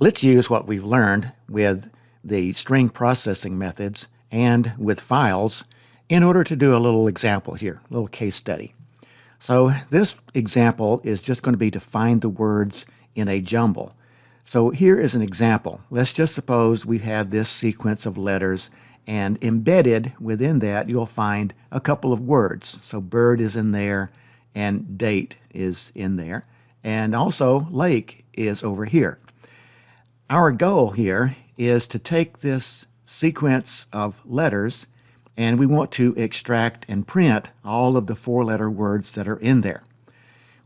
Let's use what we've learned with the string processing methods and with files in order to do a little example here, a little case study. So this example is just going to be to find the words in a jumble. So here is an example. Let's just suppose we had this sequence of letters, and embedded within that you'll find a couple of words. So bird is in there and date is in there, and also lake is over here. Our goal here is to take this sequence of letters and we want to extract and print all of the four-letter words that are in there.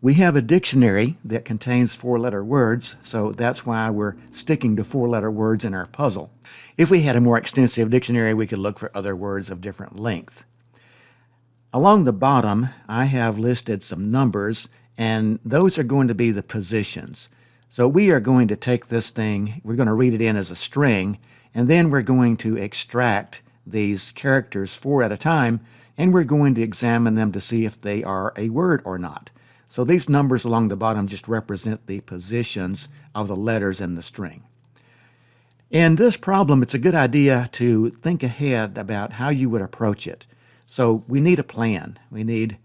We have a dictionary that contains four-letter words, so that's why we're sticking to four-letter words in our puzzle. If we had a more extensive dictionary, we could look for other words of different length. Along the bottom, I have listed some numbers, and those are going to be the positions. So we are going to take this thing, we're going to read it in as a string, and then we're going to extract these characters four at a time, and we're going to examine them to see if they are a word or not. So these numbers along the bottom just represent the positions of the letters in the string. In this problem, it's a good idea to think ahead about how you would approach it. So we need a plan. We need,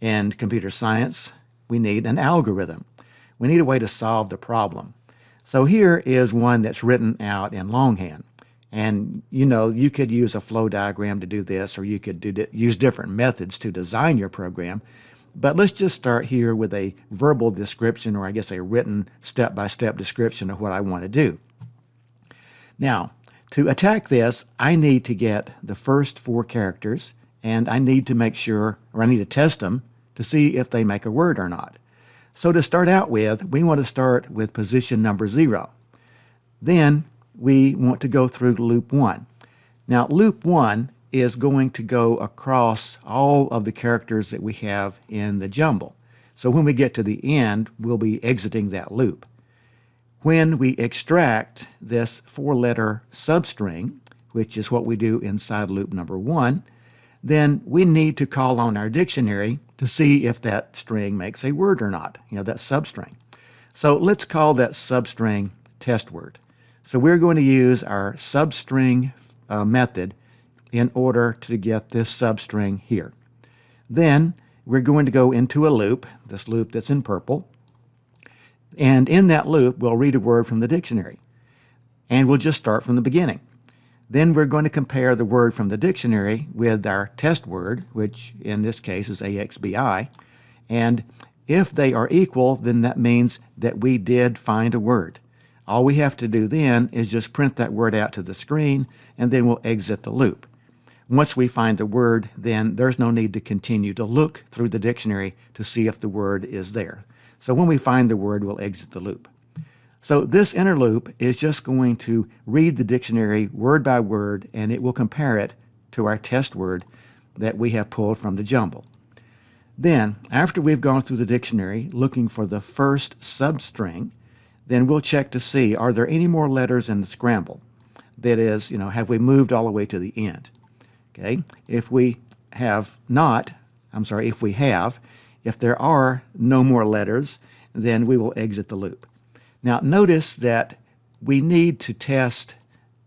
in computer science, we need an algorithm. We need a way to solve the problem. So here is one that's written out in longhand. And you could use a flow diagram to do this, or you could use different methods to design your program. But let's just start here with a verbal description, or I guess a written step-by-step description of what I want to do. Now, to attack this, I need to get the first four characters, and I need to make sure, or I need to test them to see if they make a word or not. So to start out with, we want to start with position number 0. Then we want to go through loop 1. Now, loop 1 is going to go across all of the characters that we have in the jumble. So when we get to the end, we'll be exiting that loop. When we extract this four-letter substring, which is what we do inside loop number 1, then we need to call on our dictionary to see if that string makes a word or not, that substring. So let's call that substring test word. So we're going to use our substring method in order to get this substring here. Then we're going to go into a loop, this loop that's in purple, and in that loop we'll read a word from the dictionary. And we'll just start from the beginning. Then we're going to compare the word from the dictionary with our test word, which in this case is AXBI. And if they are equal, then that means that we did find a word. All we have to do then is just print that word out to the screen, and then we'll exit the loop. Once we find the word, then there's no need to continue to look through the dictionary to see if the word is there. So when we find the word, we'll exit the loop. So this inner loop is just going to read the dictionary word by word, and it will compare it to our test word that we have pulled from the jumble. Then, after we've gone through the dictionary looking for the first substring, then we'll check to see, are there any more letters in the scramble? That is, have we moved all the way to the end? Okay, if we have not, if there are no more letters, then we will exit the loop. Now notice that we need to test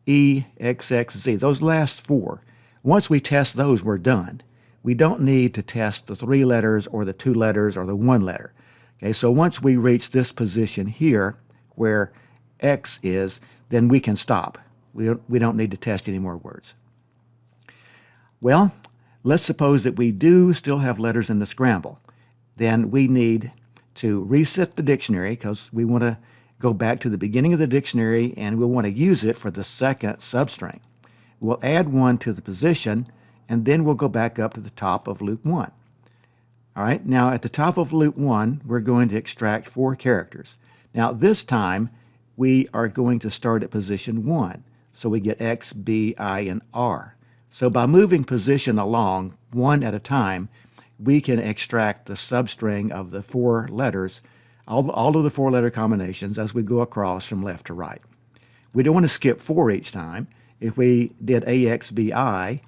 E, X, X, Z, those last four. Once we test those, we're done. We don't need to test the 3 letters or the 2 letters or the 1 letter. Okay, so once we reach this position here where X is, then we can stop. We don't need to test any more words. Well, let's suppose that we do still have letters in the scramble. Then we need to reset the dictionary because we want to go back to the beginning of the dictionary and we'll want to use it for the second substring. We'll add 1 to the position, and then we'll go back up to the top of loop 1. All right, now at the top of loop 1, we're going to extract 4 characters. Now this time, we are going to start at position 1. So we get X, B, I, and R. So by moving position along, 1 at a time, we can extract the substring of the 4 letters, all of the 4-letter combinations as we go across from left to right. We don't want to skip 4 each time. If we did AXBI,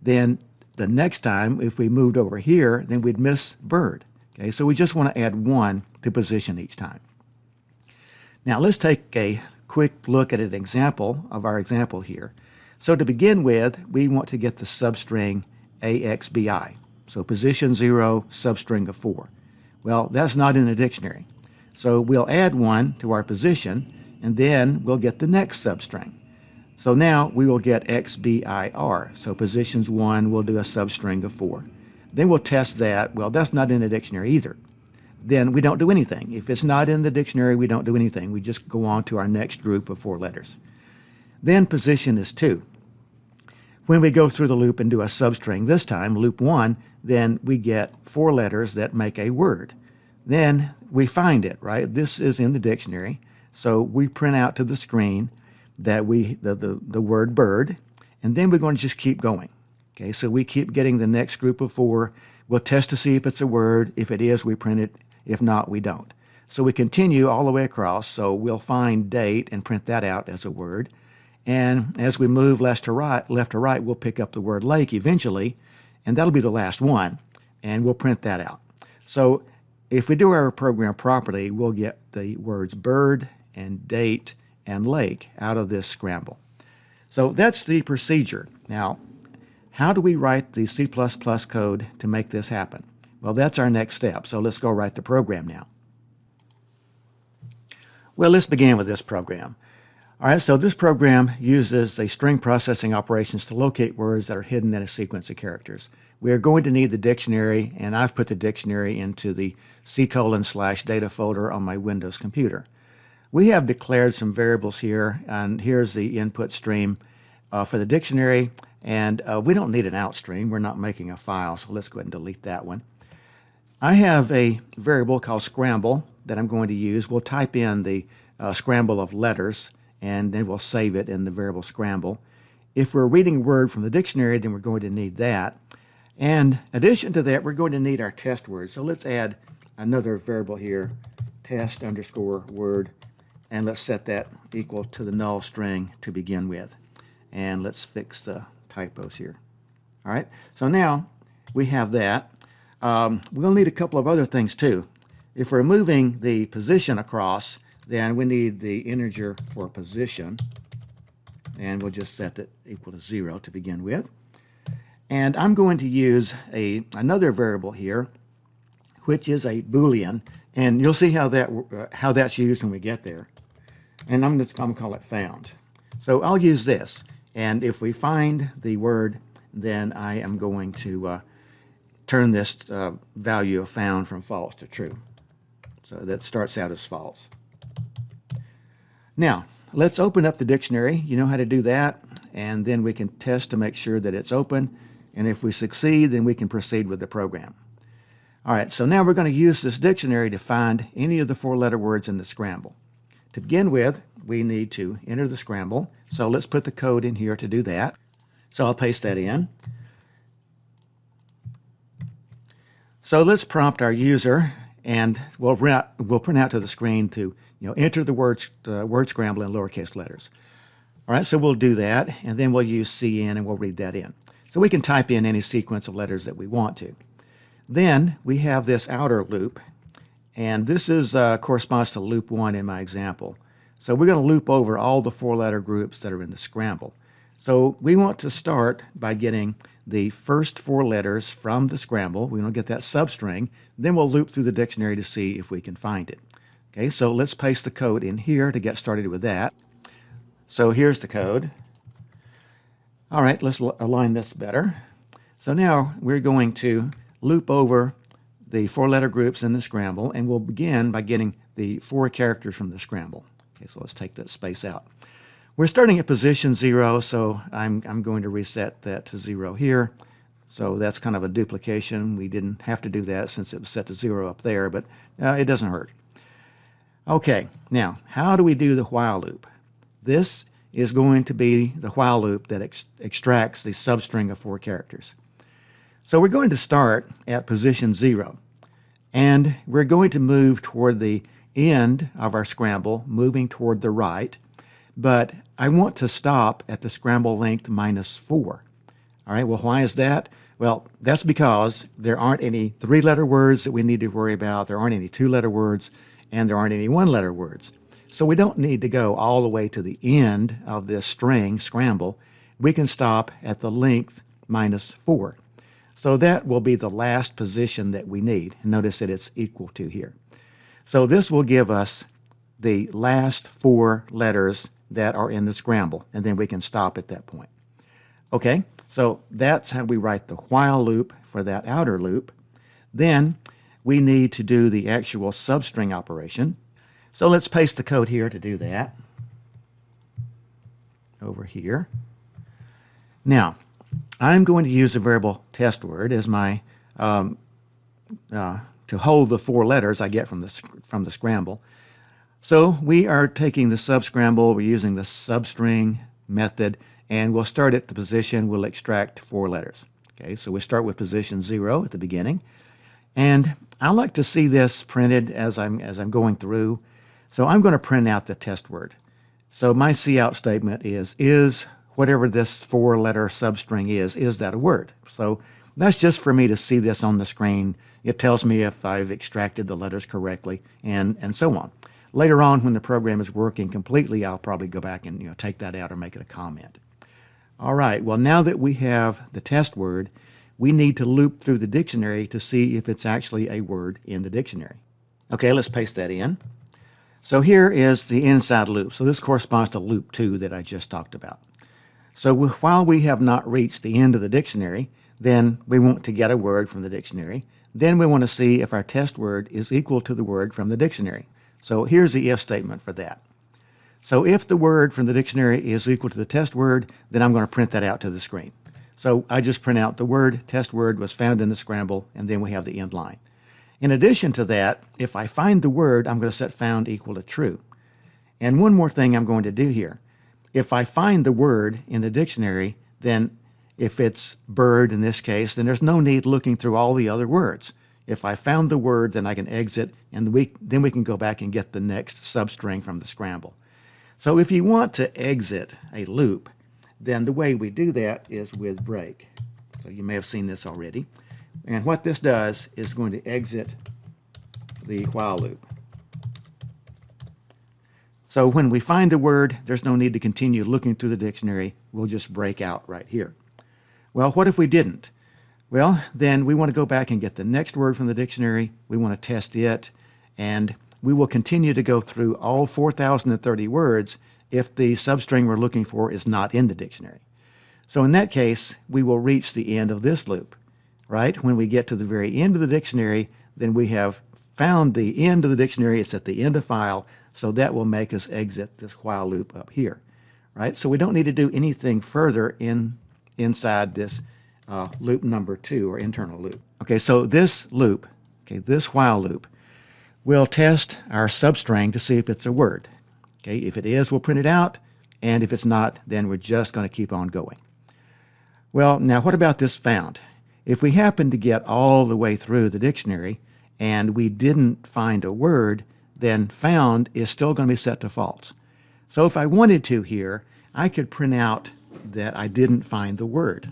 then the next time, if we moved over here, then we'd miss bird. Okay, so we just want to add 1 to position each time. Now let's take a quick look at an example of our example here. So to begin with, we want to get the substring AXBI. So position 0, substring of 4. Well, that's not in the dictionary. So we'll add 1 to our position, and then we'll get the next substring. So now we will get XBIR. So positions 1 will do a substring of 4. Then we'll test that. Well, that's not in the dictionary either. Then we don't do anything. If it's not in the dictionary, we don't do anything. We just go on to our next group of 4 letters. Then position is 2. When we go through the loop and do a substring this time, loop 1, then we get 4 letters that make a word. Then we find it, right? This is in the dictionary. So we print out to the screen that the word bird, and then we're going to just keep going. Okay, so we keep getting the next group of 4. We'll test to see if it's a word. If it is, we print it. If not, we don't. So we continue all the way across. So we'll find date and print that out as a word. And as we move left to right, we'll pick up the word lake eventually, and that'll be the last one, and we'll print that out. So if we do our program properly, we'll get the words bird and date and lake out of this scramble. So that's the procedure. Now, how do we write the C++ code to make this happen? Well, that's our next step. So let's go write the program now. Well, let's begin with this program. All right, so this program uses the string processing operations to locate words that are hidden in a sequence of characters. We are going to need the dictionary, and I've put the dictionary into the C:/data folder on my Windows computer. We have declared some variables here, and here's the input stream for the dictionary, and we don't need an out stream. We're not making a file, so let's go ahead and delete that one. I have a variable called Scrabble that I'm going to use. We'll type in the scramble of letters, and then we'll save it in the variable Scrabble. If we're reading a word from the dictionary, then we're going to need that. And in addition to that, we're going to need our test word. So let's add another variable here, test_word, and let's set that equal to the null string to begin with. And let's fix the typos here. All right, so now we have that. We'll need a couple of other things too. If we're moving the position across, then we need the integer for position, and we'll just set that equal to 0 to begin with. And I'm going to use another variable here, which is a Boolean, and you'll see how that's used when we get there. And I'm going to call it found. So I'll use this, and if we find the word, then I am going to turn this value of found from false to true. So that starts out as false. Now, let's open up the dictionary. You know how to do that, and then we can test to make sure that it's open, and if we succeed, then we can proceed with the program. All right, so now we're going to use this dictionary to find any of the 4-letter words in the scramble. To begin with, we need to enter the scramble, so let's put the code in here to do that. So I'll paste that in. So let's prompt our user, and we'll print out to the screen to enter the word scramble in lowercase letters. All right, so we'll do that, and then we'll use cin, and we'll read that in. So we can type in any sequence of letters that we want to. Then we have this outer loop, and this is corresponds to loop 1 in my example. So we're going to loop over all the 4-letter groups that are in the scramble. So we want to start by getting the first 4 letters from the scramble. We're going to get that substring. Then we'll loop through the dictionary to see if we can find it. Okay, so let's paste the code in here to get started with that. So here's the code. All right, let's align this better. So now we're going to loop over the 4-letter groups in the scramble, and we'll begin by getting the 4 characters from the scramble. Okay, so let's take that space out. We're starting at position 0, so I'm going to reset that to 0 here. So that's kind of a duplication. We didn't have to do that since it was set to 0 up there, but it doesn't hurt. Okay, now how do we do the while loop? This is going to be the while loop that extracts the substring of 4 characters. So we're going to start at position 0, and we're going to move toward the end of our scramble, moving toward the right, but I want to stop at the scramble length -4. All right, well, why is that? Well, that's because there aren't any 3-letter words that we need to worry about, there aren't any 2-letter words, and there aren't any 1-letter words. So we don't need to go all the way to the end of this string, scramble. We can stop at the length minus 4. So that will be the last position that we need. Notice that it's equal to here. So this will give us the last 4 letters that are in the scramble, and then we can stop at that point. Okay, so that's how we write the while loop for that outer loop. Then we need to do the actual substring operation. So let's paste the code here to do that. Over here. Now, I'm going to use the variable test word as my to hold the 4 letters I get from the scramble. So we are taking the subscramble, we're using the substring method, and we'll start at the position, we'll extract 4 letters. Okay, so we start with position 0 at the beginning. And I like to see this printed as I'm going through. So I'm going to print out the test word. So my cout statement is whatever this 4-letter substring is that a word? So that's just for me to see this on the screen. It tells me if I've extracted the letters correctly and so on. Later on, when the program is working completely, I'll probably go back and take that out or make it a comment. All right, well, now that we have the test word, we need to loop through the dictionary to see if it's actually a word in the dictionary. Okay, let's paste that in. So here is the inside loop. So this corresponds to loop 2 that I just talked about. So while we have not reached the end of the dictionary, then we want to get a word from the dictionary. Then we want to see if our test word is equal to the word from the dictionary. So here's the if statement for that. So if the word from the dictionary is equal to the test word, then I'm going to print that out to the screen. So I just print out the word, test word was found in the scramble, and then we have the end line. In addition to that, if I find the word, I'm going to set found equal to true. And one more thing I'm going to do here. If I find the word in the dictionary, then if it's bird in this case, then there's no need looking through all the other words. If I found the word, then I can exit, and then we can go back and get the next substring from the scramble. So if you want to exit a loop, then the way we do that is with break. So you may have seen this already. And what this does is going to exit the while loop. So when we find a word, there's no need to continue looking through the dictionary. We'll just break out right here. Well, what if we didn't? Well, then we want to go back and get the next word from the dictionary. We want to test it, and we will continue to go through all 4,030 words if the substring we're looking for is not in the dictionary. So in that case, we will reach the end of this loop, right? When we get to the very end of the dictionary, then we have found the end of the dictionary. It's at the end of file, so that will make us exit this while loop up here, right? So we don't need to do anything further inside this loop number 2, or internal loop. Okay, so this loop, this while loop, will test our substring to see if it's a word. Okay, if it is, we'll print it out, and if it's not, then we're just going to keep on going. Well, now what about this found? If we happen to get all the way through the dictionary and we didn't find a word, then found is still going to be set to false. So if I wanted to here, I could print out that I didn't find the word.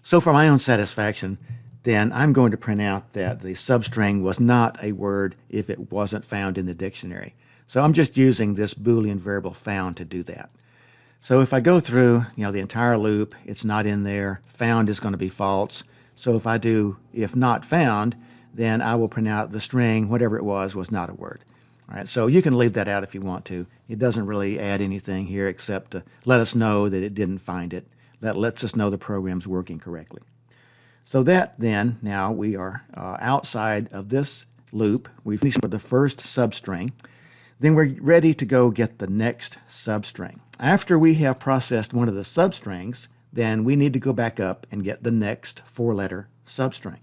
So for my own satisfaction, then I'm going to print out that the substring was not a word if it wasn't found in the dictionary. So I'm just using this Boolean variable found to do that. So if I go through, the entire loop, it's not in there. Found is going to be false. So if I do if not found, then I will print out the string, whatever it was not a word. All right, so you can leave that out if you want to. It doesn't really add anything here except to let us know that it didn't find it. That lets us know the program's working correctly. So that then, now we are outside of this loop. We've finished with the first substring. Then we're ready to go get the next substring. After we have processed one of the substrings, then we need to go back up and get the next 4-letter substring.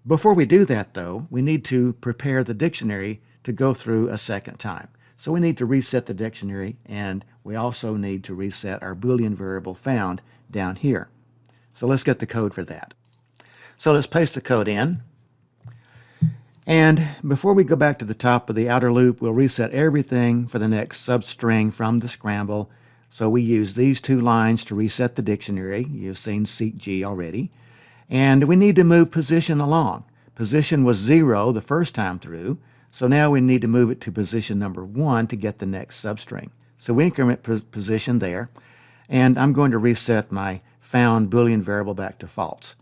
Before we do that, though, we need to prepare the dictionary to go through a second time. So we need to reset the dictionary, and we also need to reset our Boolean variable found down here. So let's get the code for that. So let's paste the code in. And before we go back to the top of the outer loop, we'll reset everything for the next substring from the scramble. So we use these 2 lines to reset the dictionary. You've seen seek G already. And we need to move position along. Position was 0 the first time through, So now we need to move it to position number 1 to get the next substring. So we increment position there, and I'm going to reset my found Boolean variable back to false.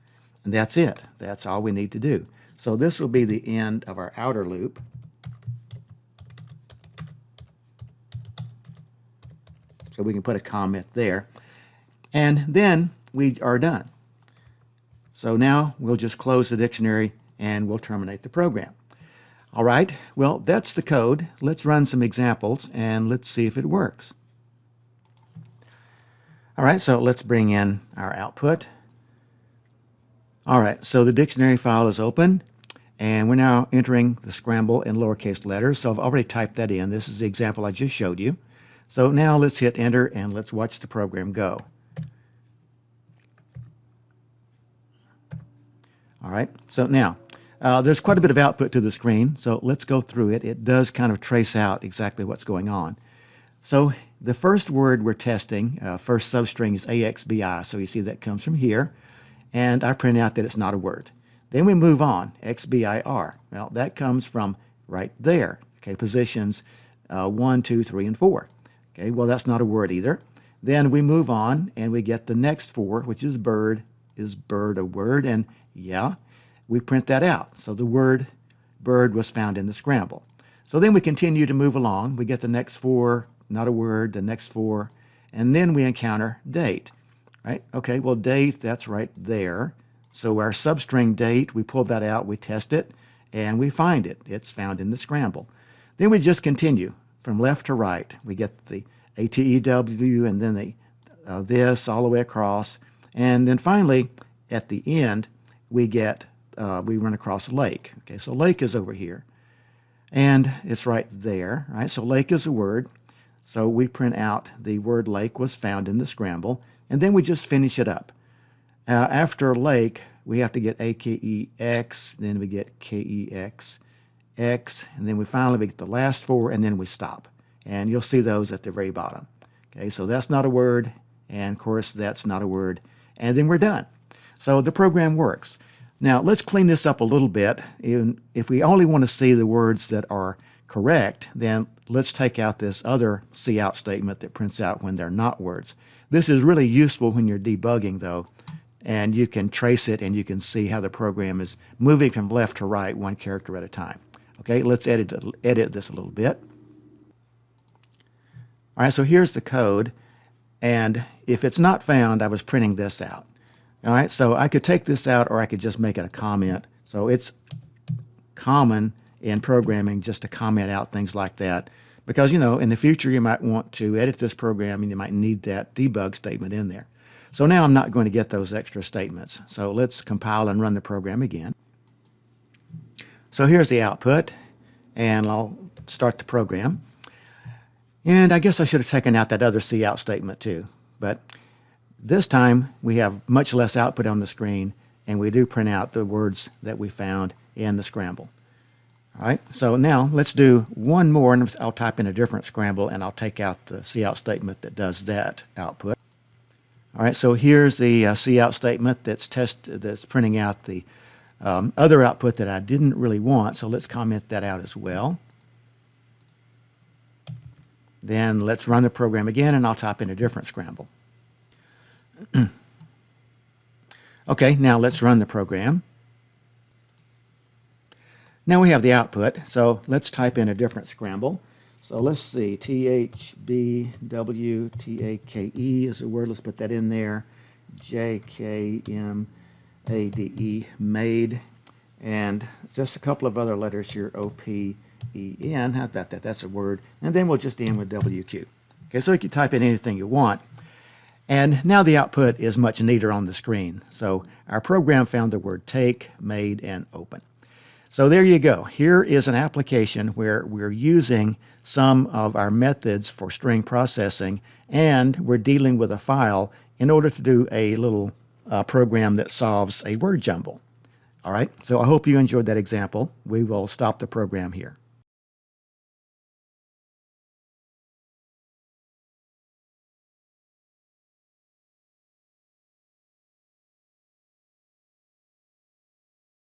And that's it. That's all we need to do. So this will be the end of our outer loop. So we can put a comment there. And then we are done. So now we'll just close the dictionary and we'll terminate the program. All right, well, that's the code. Let's run some examples and let's see if it works. All right, so let's bring in our output. All right, so the dictionary file is open and we're now entering the Scrabble in lowercase letters. So I've already typed that in. This is the example I just showed you. So now let's hit enter and let's watch the program go. All right, so now there's quite a bit of output to the screen, so let's go through it. It does kind of trace out exactly what's going on. So the first word we're testing, first substring is AXBI, so you see that comes from here, and I print out that it's not a word. Then we move on, XBIR. Well, that comes from right there, okay, positions 1, 2, 3, and 4. Okay, well, that's not a word either. Then we move on, and we get the next 4, which is bird. Is bird a word? And yeah, we print that out. So the word bird was found in the Scrabble. So then we continue to move along. We get the next 4, not a word, the next 4, and then we encounter date. Right? Okay, well, date, that's right there. So our substring date, we pull that out, we test it, and we find it. It's found in the Scrabble. Then we just continue from left to right. We get the ATEW and then the this all the way across. And then finally, at the end, we get, we run across lake. Okay, so lake is over here. And it's right there, right? So lake is a word. So we print out the word lake was found in the Scrabble. And then we just finish it up. After lake, we have to get AKEX, then we get KEX, X, and then we finally get the last 4, and then we stop. And you'll see those at the very bottom. Okay, so that's not a word, and of course that's not a word. And then we're done. So the program works. Now let's clean this up a little bit. If we only want to see the words that are correct, then let's take out this other cout statement that prints out when they're not words. This is really useful when you're debugging though, and you can trace it and you can see how the program is moving from left to right, one character at a time. Okay, let's edit this a little bit. All right, so here's the code. And if it's not found, I was printing this out. All right, so I could take this out or I could just make it a comment. So it's common in programming just to comment out things like that because, you know, in the future you might want to edit this program and you might need that debug statement in there. So now I'm not going to get those extra statements. So let's compile and run the program again. So here's the output, and I'll start the program. And I guess I should have taken out that other cout statement too. But this time we have much less output on the screen, and we do print out the words that we found in the Scrabble. All right, so now let's do one more, and I'll type in a different Scrabble, and I'll take out the cout statement that does that output. All right, so here's the cout statement that's printing out the other output that I didn't really want, so let's comment that out as well. Then let's run the program again, and I'll type in a different Scrabble. Okay, now let's run the program. Now we have the output, so let's type in a different Scrabble. So let's see, THBWTAKE is a word. Let's put that in there. JKMADE, made, and just a couple of other letters here, OPEN. How about that? That's a word. And then we'll just end with WQ. Okay, so you can type in anything you want. And now the output is much neater on the screen. So our program found the word take, made, and open. So there you go. Here is an application where we're using some of our methods for string processing, and we're dealing with a file in order to do a little program that solves a word jumble. All right, so I hope you enjoyed that example. We will stop the program here.